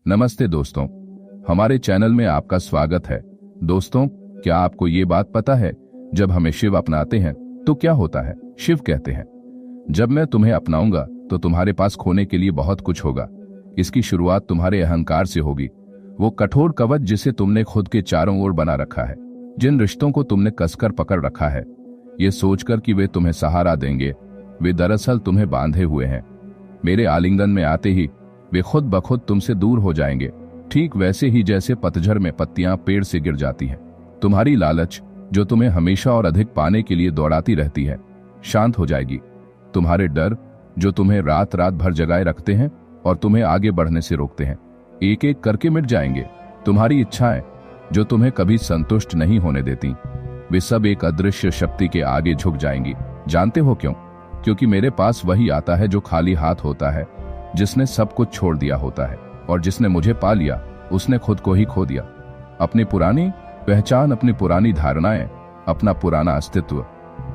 नमस्ते दोस्तों, हमारे चैनल में आपका स्वागत है। दोस्तों, क्या आपको ये बात पता है, जब हमें शिव अपनाते हैं तो क्या होता है? शिव कहते हैं, जब मैं तुम्हें अपनाऊंगा तो तुम्हारे पास खोने के लिए बहुत कुछ होगा। इसकी शुरुआत तुम्हारे अहंकार से होगी, वो कठोर कवच जिसे तुमने खुद के चारों ओर बना रखा है, जिन रिश्तों को तुमने कसकर पकड़ रखा है, ये सोचकर कि वे तुम्हें सहारा देंगे, वे दरअसल तुम्हें बांधे हुए हैं। मेरे आलिंगन में आते ही वे खुद ब खुद तुमसे दूर हो जाएंगे, ठीक वैसे ही जैसे पतझड़ में पत्तियां पेड़ से गिर जाती हैं। तुम्हारी लालच, जो तुम्हें हमेशा और अधिक पाने के लिए दौड़ाती रहती है, शांत हो जाएगी। तुम्हारे डर, जो तुम्हें रात रात भर जगाए रखते हैं और तुम्हें आगे बढ़ने से रोकते हैं, एक एक करके मिट जाएंगे। तुम्हारी इच्छाएं, जो तुम्हें कभी संतुष्ट नहीं होने देती, वे सब एक अदृश्य शक्ति के आगे झुक जाएंगी। जानते हो क्यों? क्योंकि मेरे पास वही आता है जो खाली हाथ होता है, जिसने सब कुछ छोड़ दिया होता है, और जिसने मुझे पा लिया उसने खुद को ही खो दिया। अपनी पुरानी पहचान, अपनी पुरानी धारणाएं, अपना पुराना अस्तित्व।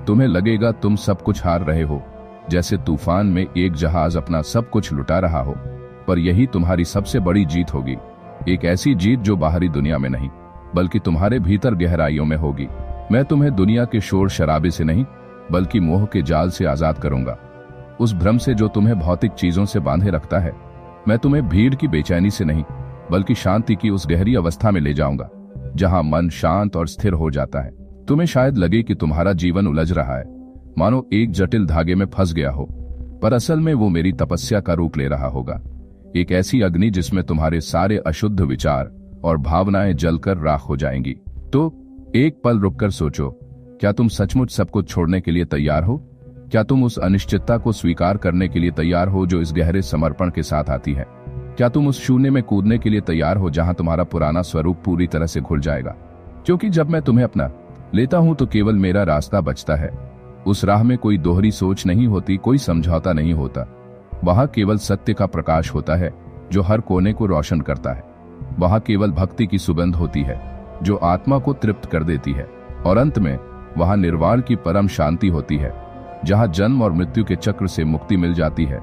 तुम्हें लगेगा तुम सब कुछ हार रहे हो, जैसे तूफान में एक जहाज अपना सब कुछ लुटा रहा हो, पर यही तुम्हारी सबसे बड़ी जीत होगी। एक ऐसी जीत जो बाहरी दुनिया में नहीं, बल्कि तुम्हारे भीतर गहराइयों में होगी। मैं तुम्हें दुनिया के शोर शराबे से नहीं, बल्कि मोह के जाल से आजाद करूंगा, उस भ्रम से जो तुम्हें भौतिक चीजों से बांधे रखता है। मैं तुम्हें भीड़ की बेचैनी से नहीं, बल्कि शांति की उस गहरी अवस्था में ले जाऊंगा, जहां मन शांत और स्थिर हो जाता है। तुम्हें शायद लगे कि तुम्हारा जीवन उलझ रहा है, मानो एक जटिल धागे में फंस गया हो, पर असल में वो मेरी तपस्या का रूप ले रहा होगा। एक ऐसी अग्नि जिसमें तुम्हारे सारे अशुद्ध विचार और भावनाएं जलकर राख हो जाएंगी। तो एक पल रुककर सोचो, क्या तुम सचमुच सब कुछ छोड़ने के लिए तैयार हो? क्या तुम उस अनिश्चितता को स्वीकार करने के लिए तैयार हो जो इस गहरे समर्पण के साथ आती है? क्या तुम उस शून्य में कूदने के लिए तैयार हो जहां तुम्हारा पुराना स्वरूप पूरी तरह से घुल जाएगा? क्योंकि जब मैं तुम्हें अपना लेता हूं तो केवल मेरा रास्ता बचता है। उस राह में कोई दोहरी सोच नहीं होती, कोई समझौता नहीं होता। वहां केवल सत्य का प्रकाश होता है जो हर कोने को रोशन करता है। वहां केवल भक्ति की सुगंध होती है जो आत्मा को तृप्त कर देती है, और अंत में वहां निर्वाण की परम शांति होती है, जहां जन्म और मृत्यु के चक्र से मुक्ति मिल जाती है।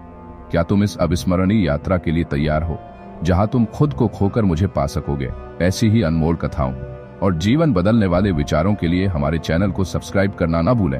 क्या तुम इस अविस्मरणीय यात्रा के लिए तैयार हो, जहां तुम खुद को खोकर मुझे पा सकोगे? ऐसी ही अनमोल कथाओं और जीवन बदलने वाले विचारों के लिए हमारे चैनल को सब्सक्राइब करना ना भूलें।